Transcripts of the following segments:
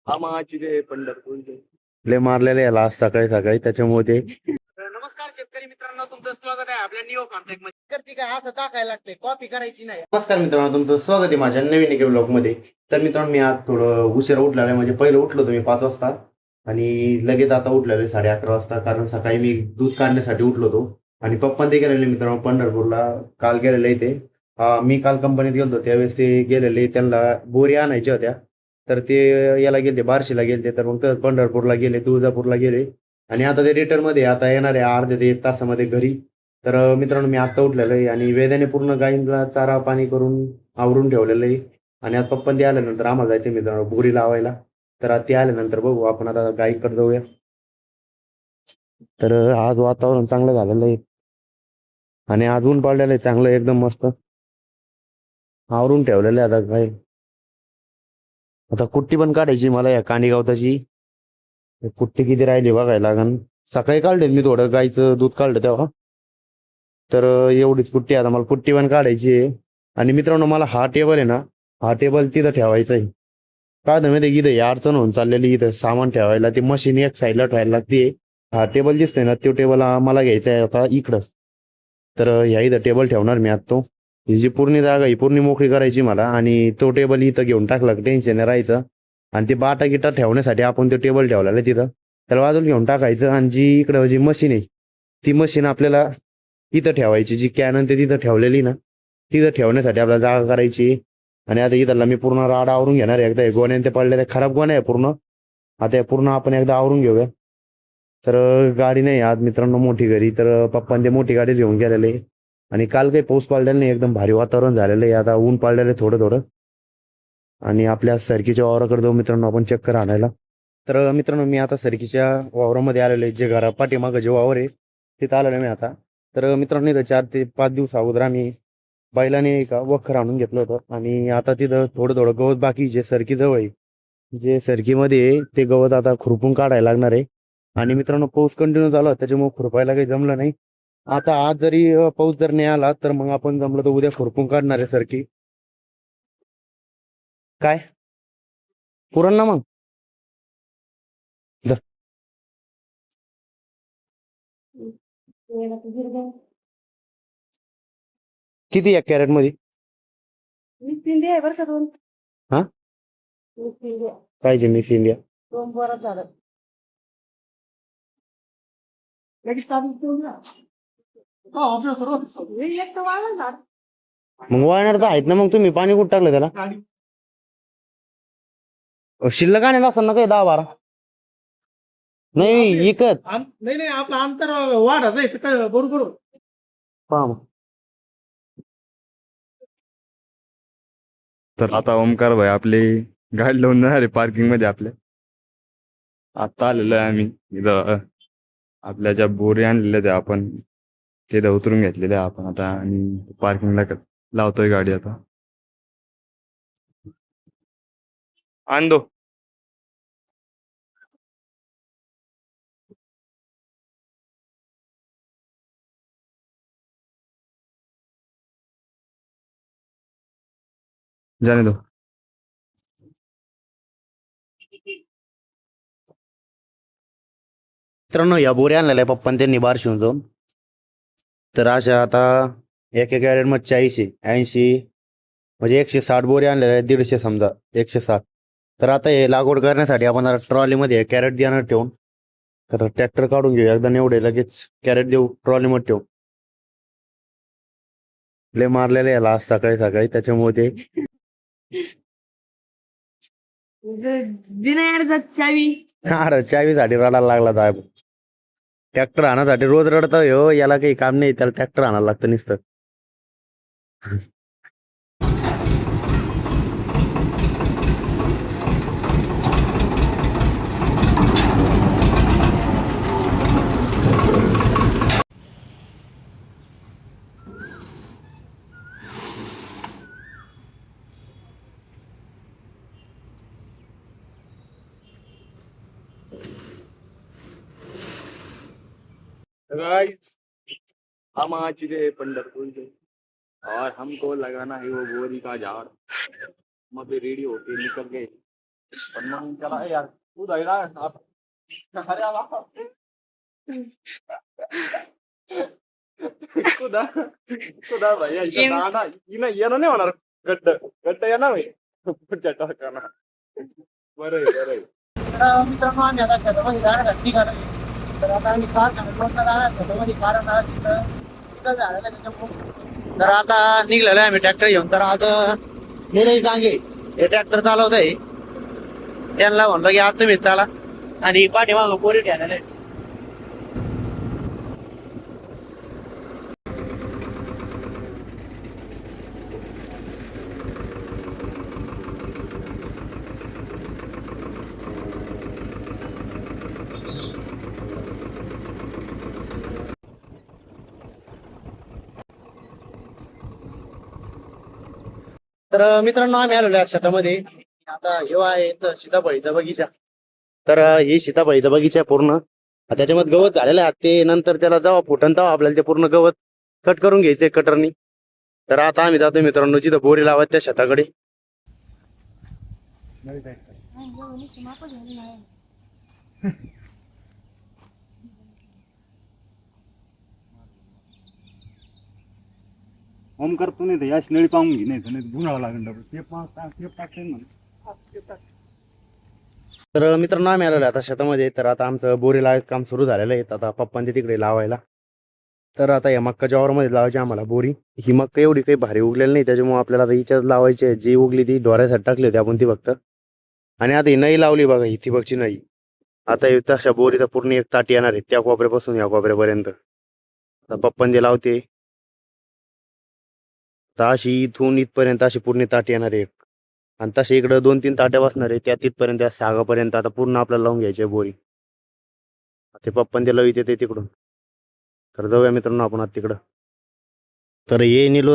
आमाची रे पंढरपूरचे लय मारलेले याला आज सकाळी सकाळी त्याच्यामुळे ते नमस्कार शेतकरी मित्रांनो, तुमचं स्वागत आहे आपल्या निओ कॉन्टॅक्ट मध्ये. करती काय असं टाकायला लागते, कॉपी करायची नाही. नमस्कार मित्रांनो, तुमचं स्वागत आहे माझ्या नवीन एका ब्लॉग मध्ये. तर मित्रांनो, मी आज थोडं उशिरा उठलेलं आहे. म्हणजे पहिलं उठलो तुम्ही 5 वाजता आणि लगेच आता उठलेलं 11:30 वाजता, कारण सकाळी मी दूध काढण्यासाठी उठलो होतो. आणि पप्पा ते गेलेले मित्रांनो पंढरपूरला, काल गेलेले ते. मी काल कंपनीत गेलो त्यावेळेस ते गेलेले, त्यांना बोरी आणायच्या होत्या. तर ते याला गेले, बार्शीला गेले. तर मग पंढरपूरला गेले, तुळजापूरला गेले आणि आता ते रिटर्न मध्ये आता येणार आहे अर्ध्या ते 1 तासामध्ये घरी. तर मित्रांनो, मी आता उठलेलो आहे आणि वेदाने पूर्ण गाईंना चारा पाणी करून आवरून ठेवलेलं आहे. आणि आता पप्पा ते आल्यानंतर आम्हाला जायचं मित्रांनो बोरी लावायला. तर आता ते आल्यानंतर बघू आपण आता गाईकडे जाऊया. तर आज वातावरण चांगलं झालेलं आहे आणि आज ऊन पडलेलं आहे चांगलं एकदम मस्त. आवरून ठेवलेलं आहे आता गाई. आता कुट्टी पण काढायची मला या कांडी गावताची. कुट्टी किती राहिली बघायला लागन. सकाळी काढले मी थोडं गाईचं दूध काढलं तेव्हा. तर एवढीच कुट्टी आता मला कुट्टी पण काढायची आहे. आणि मित्रांनो, मला हा टेबल आहे ना, हा टेबल तिथं ठेवायचा आहे. काय तर माहिती इथं या अडचण होऊन चाललेली, इथं सामान ठेवायला ती मशीन एक साईडला ठेवायला लागते. हा टेबल दिसतोय ना, तो टेबल मला घ्यायचा आहे आता इकडं. तर ह्या इथं टेबल ठेवणार मी आता तो. ही जी पूर्ण जागा ही पूर्ण मोकळी करायची मला, आणि तो टेबल इथं घेऊन टाकला टेन्शन नाही राहायचं. आणि ते बाटा गिटा ठेवण्यासाठी आपण तो टेबल ठेवलेला आहे तिथं, त्याला बाजूला घेऊन टाकायचं. आणि जी इकडं जी मशीन आहे, ती मशीन आपल्याला इथं ठेवायची. जी कॅनन ते तिथं ठेवलेली ना, तिथं ठेवण्यासाठी आपल्याला जागा करायची. आणि आता इथला मी पूर्ण राड आवरून घेणार आहे एकदा. गोण्याने ते पडलेले खराब गोण्या आहे पूर्ण. आता हे पूर्ण आपण एकदा आवरून घेऊया. तर गाडी नाही आज मित्रांनो मोठी घरी, तर पप्पांनी ते मोठी गाडीच घेऊन गेलेले. आणि काल काही पाऊस पडलेला नाही, एकदम भारी वातावरण झालेलं आहे. आता ऊन पडलेलं आहे थोडं थोडं. आणि आपल्या सरकीच्या वावराकडे जाऊ मित्रांनो आपण चक्कर आणायला. तर मित्रांनो, मी आता सरकीच्या वावरामध्ये आलेलो आहे. जे घरा पाठीमागं जे वावर आहे तिथं आलेलो आहे मी आता. तर मित्रांनो, इथं 4 ते 5 दिवस अगोदर आम्ही बैलाने एका वखर आणून घेतलं होतं. आणि आता तिथं थोडं थोडं गवत बाकी जे सरकी जवळ आहे, जे सरकीमध्ये आहे, ते गवत आता खुरपून काढायला लागणार आहे. आणि मित्रांनो, पाऊस कंटिन्यू झाला त्याच्यामुळे खुरपायला काही जमलं नाही. आता आज जरी पाऊस जर नाही आला तर मग आपण जमलं तर उद्या खुरपून काढणार आहे सरकी. काय पुरण ना मग. धर. किती या कॅरेट मध्ये? आहे बरं का, 2 हा पाहिजे मिस इंडिया. बरं झालं. लगेच काढून ठेवून जा. एक तर वाळलं झाड. मग वाळणार तर आहेत ना, मग तुम्ही पाणी कुठं टाकलं त्याला? शिल्लक आणेल असं ना काही 10-12. नाही इकत नाही नाही, आपलं अंतर वाढत आहे काय बरोबर. पहा मग. तर आता ओमकार भाई आपली गाडी लावून जाणार आहे पार्किंग मध्ये आपल्या. आता आलेलो आहे आम्ही इथं. आपल्या ज्या बोरी आणलेल्या त्या आपण तिथं उतरून घेतलेल्या आपण आता, आणि पार्किंगला लावतोय गाडी आता. आण दो. जाने दो. मित्रांनो, या बोरी आणलेल्या आहे पप्पान त्यांनी बारशिवून जाऊन. तर अशा आता एका कॅरेट मध्ये 40 80 म्हणजे 160 बोरी आणलेल्या आहेत. 150 समजा 160. तर आता हे लागवड करण्यासाठी आपण ट्रॉलीमध्ये कॅरेट देणार ठेवून. तर ट्रॅक्टर काढून घेऊ एकदा, एवढे लगेच कॅरेट देऊ ट्रॉलीमध्ये ठेवू. लय मारलेले याला आज सकाळी सकाळी त्याच्यामुळे ते दिना चावी. अरे चावीसाठी रडायला लागला साहेब. ट्रॅक्टर आणण्यासाठी रोज रडतो हो, याला काही काम नाही, त्याला ट्रॅक्टर आणायला लागतं नुसतं. गाइस, हम आ चुके हैं पंढरपुर से और हमको लगाना है वो बोरी का झाड़। हम अभी रेडी होके निकल गए पण मग त्याला यार तू जायला अरे आला. सुधा सुधा भाई येणं नाही होणार. गड्ड गड्ड येणार पुढच्या टाकाना. बरं आहे. मित्रांनो आम्ही आता शेतामध्ये जाण्यासाठी निघालो. तर आता आम्ही कार जाणार शेतामध्ये कारण तिथं झालेलं त्याच्यामुळे तर आता निघलेलो आहे आम्ही ट्रॅक्टर घेऊन. तर आता निलेश डांगे हे ट्रॅक्टर चालवत आहे. त्यांना म्हणलं की आज तुम्ही चाला आणि पाठीमागं पोरी ठेवलेले. तर मित्रांनो आम्ही आलेलो आहे शेतामध्ये. आता हे आहे इथं सीताफळीचा बगीचा. तर ही सीताफळीचा बगीचा आहे पूर्ण. त्याच्यामध्ये गवत झालेलं आहे. ते नंतर त्याला जेव्हा फुटन तेव्हा आपल्याला ते पूर्ण गवत कट करून घ्यायचंय कटरनी. तर आता आम्ही जातो मित्रांनो जिथं बोरी लावत त्या शेताकडे. ओम करतो नाही तर या नळी पाहून घे नाही धुणावं लागेल डबल ते टाकते म्हणून. तर मित्रांनो आम्ही आलेलो आहे आता शेतामध्ये. तर आता आमचं बोरी लावायचं काम सुरू झालेलं आहे. आता पप्पांच्या तिकडे लावायला. तर आता या मक्काच्या वावरामध्ये लावायची आम्हाला बोरी. ही मक्का एवढी काही भारी उगलेली नाही त्याच्यामुळे आपल्याला आता हिच्यात लावायची आहे. जी उगली ती डोऱ्यासाठी टाकली होती आपण ती फक्त. आणि आता ही नई लावली बघा ही ठिबकची नई. आता तशा बोरीचा पूर्ण एक ताट येणार आहे त्या कोपऱ्यापासून या कोपऱ्यापर्यंत. आता पप्पांचे लावते. तर अशी इथून इथपर्यंत अशी पूर्ण ताट येणार आहे. आणि तसे इकडं 2-3 ताट्या बसणार आहे त्या तिथपर्यंत त्या सागापर्यंत आता पूर्ण आपल्याला लावून घ्यायची आहे बोरी. ते पप्पांचे लावित येते तिकडून. तर जाऊया मित्रांनो आपण आता तिकडं. तर ये निलू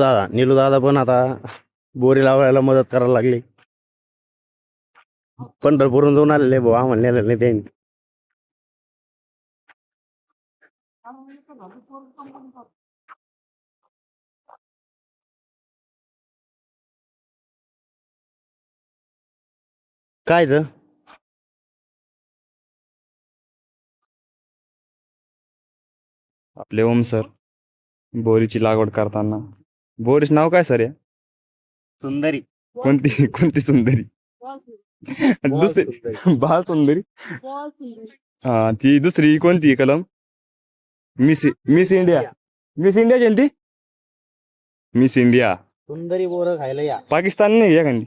दादा पण आता बोरी लावायला मदत करायला लागली. पंढरपूरून जाऊन आलेले भाऊ आम्हाला नेलेलं नाही त्यांनी. कायच आपले ओम सर बोरीची लागवड करताना. बोरीच नाव काय सर या सुंदरी कोणती सुंदरी दुसरी बाल सुंदरी. हा ती दुसरी कोणती कलम मिस इंडिया जयंती मिस इंडिया सुंदरी बोरं खायला या. पाकिस्तान नाही या खाली.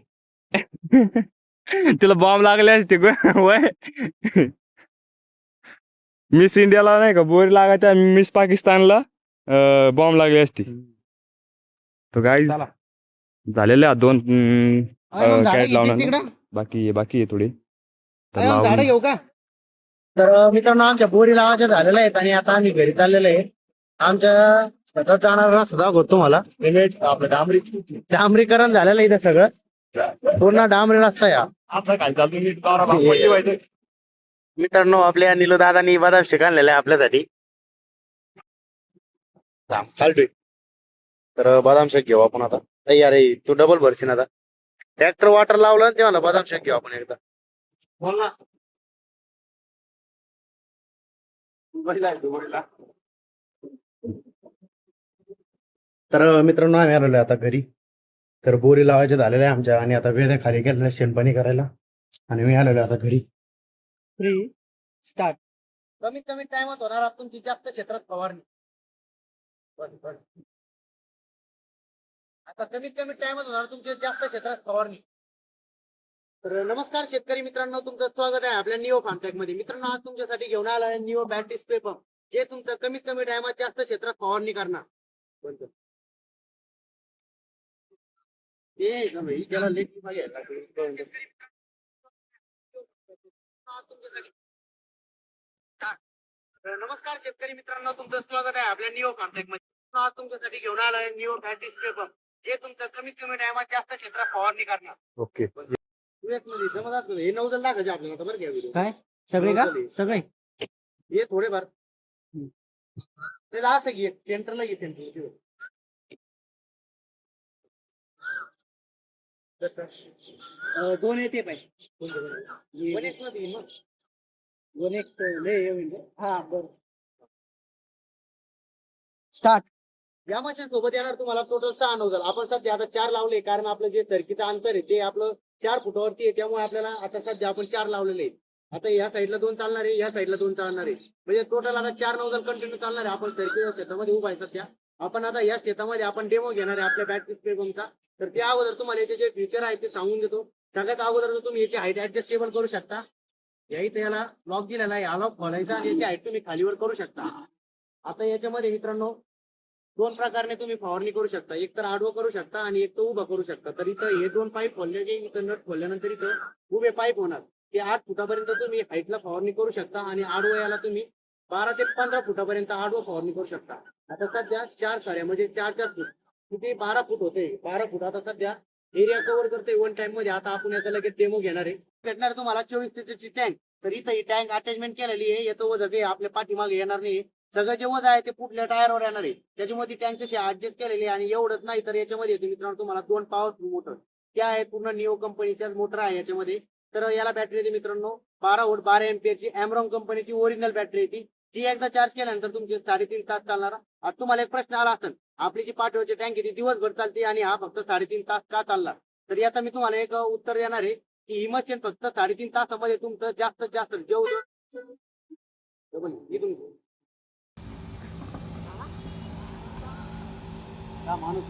तिला बॉम्ब लागले असते वय. मिस इंडियाला नाही का बोरी लागायच्या मिस पाकिस्तानला बॉम्ब लागली असती. तो काय झालेले 2 कॅरेट लावणार बाकी आहे थोडी. तर झाडं घेऊ का. तर मित्रांनो आमच्या बोरी लावायच्या झालेल्या आहेत आणि आता आम्ही घरी चाललेलो आहे. आमच्या शेतात जाणारा रस्ता दाखवतो तुम्हाला. आपलं डांबरीकरण झालेलं आहे इथं सगळं पूर्ण डांबरी रस्ता या. मित्रांनो आपल्या निलू दादानी बदाम शेक आणलेला आहे आपल्यासाठी. चालतोय. तर बदाम शेक घेऊ आपण आता. अरे तू डबल भरशील आता. ट्रॅक्टर वॉटर लावलं आणि ते मला बदाम शेक घेऊ आपण एकदा. बोल ना. तर मित्रांनो आम्ही आलेलो आहे आता घरी. तर बोरी लावायचे झालेले आहे आमच्या आणि आता वेद्या खाली गेलेल्या शेणपाणी करायला. आणि मी आलेलो आहे आता घरी. 3 स्टार्ट. कमीत कमी टाइमात होणार तुमची जास्त क्षेत्रात फवारणी. आता कमीत कमी टाइमात होणार तुमच्या जास्त क्षेत्रात फवारणी. तर नमस्कार शेतकरी मित्रांनो तुमचं स्वागत आहे आपल्या निओ फार्मटेक मध्ये. मित्रांनो आज तुमच्यासाठी घेऊन आला आहे निओ बॅटरी स्प्रे पंप जे तुमचं कमीत कमी टाइमात जास्त क्षेत्रात फवारणी करणार. नमस्कार शेतकरी मित्रांनो तुमचं स्वागत आहे आपल्या निओ फार्मटेक मध्ये. आज तुमच्यासाठी घेऊन आला आहे निओ बॅटरी स्प्रे पंप जे तुमचं कमीत कमी टाइमात जास्त क्षेत्रात फवारणी करणार. ओके. हे 9 लाखाचे आपल्याला बरं घ्या. काय सगळे का सगळे हे थोडेफार ते असं घे सेंटरला घे सेंटरला. दोन येते पाहिजे हा बरं स्टार्ट. या मशीन सोबत येणार तुम्हाला टोटल 6 नोझल. आपण सध्या आता 4 लावले कारण आपलं जे सर्किटचं अंतर आहे ते आपलं 4 फुटावरती आहे, त्यामुळे आपल्याला आता सध्या आपण 4 लावलेले आहेत. आता या साईडला 2 चालणार आहे, या साईडला 2 चालणार आहे, म्हणजे टोटल आता 4 नोझल कंटिन्यू चालणार आहे. आपण सर्किट शेतामध्ये उभा आहे सध्या. आपण आता या शेतामध्ये आपण डेमो घेणार आहे आपल्या बॅटरी स्प्रे पंपचा. तर त्या अगोदर तुम्हाला याचे जे फीचर आहे ते सांगून देतो. सगळ्यात अगोदर तुम्ही याची हाईट ऍडजस्टेबल करू शकता. या इथे याला लॉक दिलेला आहे, हा लॉक खोलायचा आणि याची हाईट तुम्ही खालीवर करू शकता. आता याच्यामध्ये मित्रांनो 2 प्रकारने तुम्ही फवारणी करू शकता. एक तर आडवं करू शकता आणि एक तर उभं करू शकता. तर इथं हे 2 पाईप खोलल्याचे इथं नट खोलल्यानंतर इथं उभे पाईप होणार. ते 8 फुटापर्यंत तुम्ही हाईटला फवारणी करू शकता आणि आडवं याला तुम्ही 12 ते 15 फुटापर्यंत आडवं फवारणी करू शकता. आता सध्या 4 साऱ्या म्हणजे 4 फूट किती 12 फूट होते. 12 फूट आता सध्या एरिया कव्हर करते 1 टाइम मध्ये. आता आपण याचा लगेच डेमो घेणार आहे. भेटणार तुम्हाला 24 लिटरची टँक. तर इथं ही टँक अटॅचमेंट केलेली आहे. याचं वजन काही आपल्या पाठीमागे येणार नाही. सगळं जे वजन आहे ते पुढल्या टायरवर येणार आहे. त्याच्यामुळे ती टँक तशी ऍडजस्ट केलेली आहे. आणि एवढंच नाही तर याच्यामध्ये येते मित्रांनो तुम्हाला 2 पॉवरफुल मोटर. त्या आहेत पूर्ण निओ कंपनीच्याच मोटर आहे याच्यामध्ये. तर याला बॅटरी येते मित्रांनो 12 वोल्ट 12 एम्पियरची एमरॉन कंपनीची ओरिजिनल बॅटरी येते. ती एकदा चार्ज केल्यानंतर तुमची 3.5 तास चालणार. आता तुम्हाला एक प्रश्न आला असेल, आपली जी पाठवची टँक आहे ती दिवसभर चालते आणि हा फक्त 3.5 तास का चालणार. तर याचा मी तुम्हाला एक उत्तर देणार आहे की ही मशीन फक्त 3.5 तासामध्ये तुमचं जास्तीत जास्त जेवढं माणूस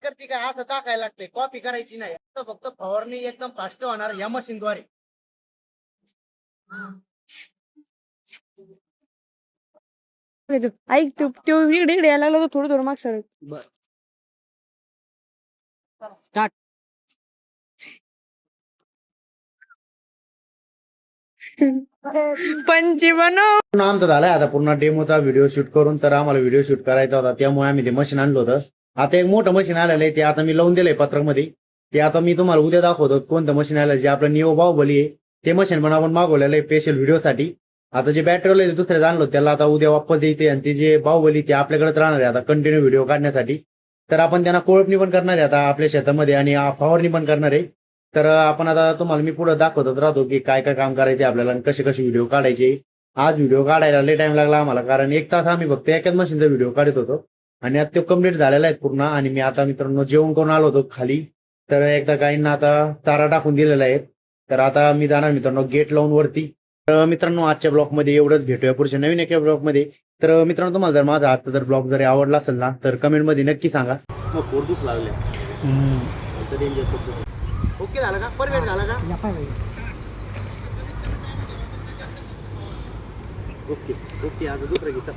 करते काय असं टाकायला लागते, कॉपी करायची नाही. आता फक्त फवारणी एकदम फास्ट होणार या मशीनद्वारे. ऐक तू तो इकडे इकडे यायला लागला थोडं थोडं माग सर. स्टार्ट. पंची बनव. आमचा झालाय आता पूर्ण डेमोचा व्हिडिओ शूट करून. तर आम्हाला व्हिडिओ शूट करायचा होता त्यामुळे आम्ही ते मशीन आणलं होतं. आता एक मोठं मशीन आलेलं आहे ते आता मी लावून दिलंय पत्रमध्ये. ते आता मी तुम्हाला उद्या दाखवतो कोणतं मशीन आलं. जे आपलं निओ बाहुबली आहे ते मशीन पण आपण मागवलेलं आहे स्पेशल व्हिडिओसाठी. आता जे बॅटरी दुसऱ्या आणलो त्याला आता उद्या वापस द्यायचे आणि ते जे बाहुबली ते आपल्याकडेच राहणार आहे आता कंटिन्यू व्हिडिओ काढण्यासाठी. तर आपण त्यांना कोळपणी पण करणार आहे आता आपल्या शेतामध्ये आणि फवारणी पण करणार आहे. तर आपण आता तुम्हाला मी पुढे दाखवतच राहतो की काय काय काम करायचे आपल्याला आणि कसे कसे व्हिडिओ काढायचे. आज व्हिडिओ काढायला लय टाइम लागला आम्हाला कारण 1 तास आम्ही फक्त एकाच मशीनचा व्हिडिओ काढत होतो आणि आता तो कम्प्लीट झालेला आहे पूर्ण. आणि मी आता मित्रांनो जेवण करून आलो होतो खाली. तर एकदा गाईंना आता चारा टाकून दिलेला आहे. तर आता मी जाणार मित्रांनो गेट लावून वरती. तर मित्रांनो आजच्या ब्लॉग मध्ये एवढंच. भेटूया पुढच्या नवीन एका ब्लॉग मध्ये. तर मित्रांनो तुम्हाला जर माझा आजचा जर ब्लॉग जरी आवडला असेल ना तर कमेंट मध्ये नक्की सांगा. पोट दुख लागल्या. ओके झालं का, परफेक्ट झाला का. ओके ओके आता दुसरं घेतात.